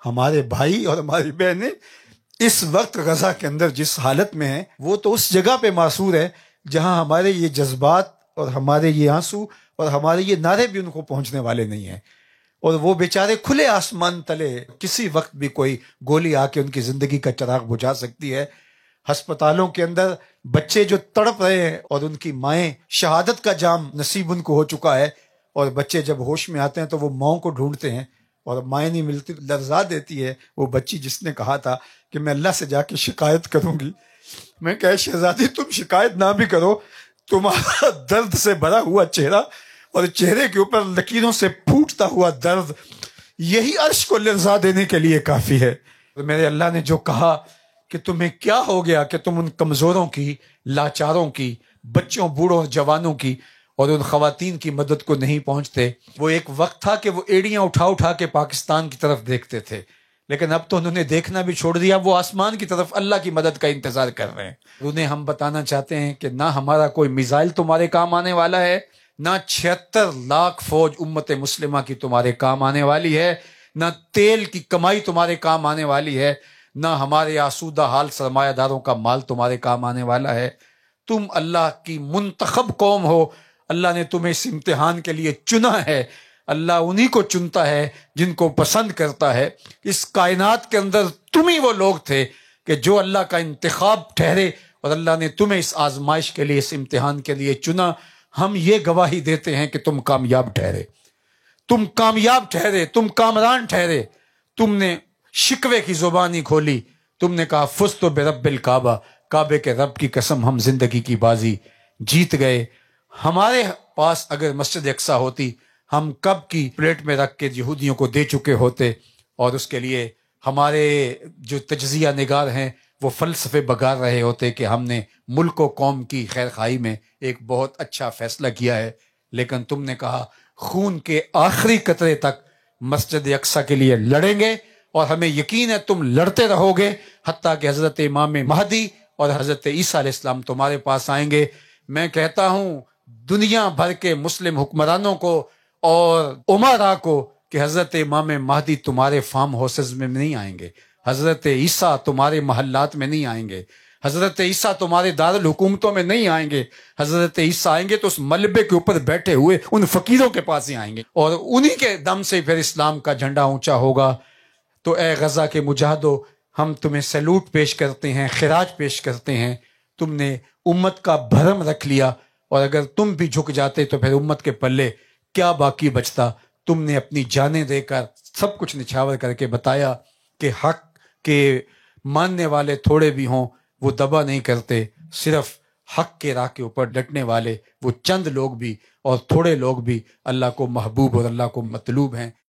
ہمارے بھائی اور ہماری بہنیں اس وقت غزہ کے اندر جس حالت میں ہیں، وہ تو اس جگہ پہ معصور ہے جہاں ہمارے یہ جذبات اور ہمارے یہ آنسو اور ہمارے یہ نعرے بھی ان کو پہنچنے والے نہیں ہیں، اور وہ بیچارے کھلے آسمان تلے کسی وقت بھی کوئی گولی آ کے ان کی زندگی کا چراغ بجھا سکتی ہے۔ ہسپتالوں کے اندر بچے جو تڑپ رہے ہیں اور ان کی مائیں، شہادت کا جام نصیب ان کو ہو چکا ہے، اور بچے جب ہوش میں آتے ہیں تو وہ ماؤں کو ڈھونڈتے ہیں اور مائیں نہیں ملتی، لرزا دیتی ہے وہ بچی جس نے کہا تھا کہ میں اللہ سے جا کے شکایت کروں گی۔ میں کہا شہزادی تم شکایت نہ بھی کرو، تمہارا درد سے بھرا ہوا چہرہ اور چہرے کے اوپر لکیروں سے پھوٹتا ہوا درد یہی عرش کو لرزا دینے کے لیے کافی ہے۔ میرے اللہ نے جو کہا کہ تمہیں کیا ہو گیا کہ تم ان کمزوروں کی، لاچاروں کی، بچوں، بوڑھوں اور جوانوں کی اور ان خواتین کی مدد کو نہیں پہنچتے۔ وہ ایک وقت تھا کہ وہ ایڑیاں اٹھا اٹھا کے پاکستان کی طرف دیکھتے تھے، لیکن اب تو انہوں نے دیکھنا بھی چھوڑ دیا، وہ آسمان کی طرف اللہ کی مدد کا انتظار کر رہے ہیں۔ انہیں ہم بتانا چاہتے ہیں کہ نہ ہمارا کوئی میزائل تمہارے کام آنے والا ہے، نہ 76 لاکھ فوج امت مسلمہ کی تمہارے کام آنے والی ہے، نہ تیل کی کمائی تمہارے کام آنے والی ہے، نہ ہمارے آسودہ حال سرمایہ داروں کا مال تمہارے کام آنے والا ہے۔ تم اللہ کی منتخب قوم ہو، اللہ نے تمہیں اس امتحان کے لیے چنا ہے۔ اللہ انہی کو چنتا ہے جن کو پسند کرتا ہے۔ اس کائنات کے اندر تم ہی وہ لوگ تھے کہ جو اللہ کا انتخاب ٹھہرے، اور اللہ نے تمہیں اس آزمائش کے لیے، اس امتحان کے لیے چنا۔ ہم یہ گواہی دیتے ہیں کہ تم کامیاب ٹھہرے، تم کامیاب ٹھہرے، تم کامران ٹھہرے۔ تم نے شکوے کی زبانی کھولی، تم نے کہا فزت برب الکعبہ، کعبے کے رب کی قسم ہم زندگی کی بازی جیت گئے۔ ہمارے پاس اگر مسجد اقصی ہوتی، ہم کب کی پلیٹ میں رکھ کے یہودیوں کو دے چکے ہوتے، اور اس کے لیے ہمارے جو تجزیہ نگار ہیں وہ فلسفے بگار رہے ہوتے کہ ہم نے ملک و قوم کی خیر خواہی میں ایک بہت اچھا فیصلہ کیا ہے۔ لیکن تم نے کہا خون کے آخری قطرے تک مسجد اقصی کے لیے لڑیں گے، اور ہمیں یقین ہے تم لڑتے رہو گے حتیٰ کہ حضرت امام مہدی اور حضرت عیسیٰ علیہ السلام تمہارے پاس آئیں گے۔ میں کہتا ہوں دنیا بھر کے مسلم حکمرانوں کو اور امراء کو کہ حضرت امام مہدی تمہارے فارم ہاؤسز میں نہیں آئیں گے، حضرت عیسیٰ تمہارے محلات میں نہیں آئیں گے، حضرت عیسیٰ تمہارے دارالحکومتوں میں نہیں آئیں گے۔ حضرت عیسیٰ آئیں گے تو اس ملبے کے اوپر بیٹھے ہوئے ان فقیروں کے پاس ہی آئیں گے، اور انہی کے دم سے پھر اسلام کا جھنڈا اونچا ہوگا۔ تو اے غزہ کے مجاہدو، ہم تمہیں سیلوٹ پیش کرتے ہیں، خراج پیش کرتے ہیں۔ تم نے امت کا بھرم رکھ لیا، اور اگر تم بھی جھک جاتے تو پھر امت کے پلے کیا باقی بچتا۔ تم نے اپنی جانیں دے کر سب کچھ نچھاور کر کے بتایا کہ حق کے ماننے والے تھوڑے بھی ہوں وہ دبا نہیں کرتے، صرف حق کے راہ کے اوپر ڈٹنے والے وہ چند لوگ بھی اور تھوڑے لوگ بھی اللہ کو محبوب اور اللہ کو مطلوب ہیں۔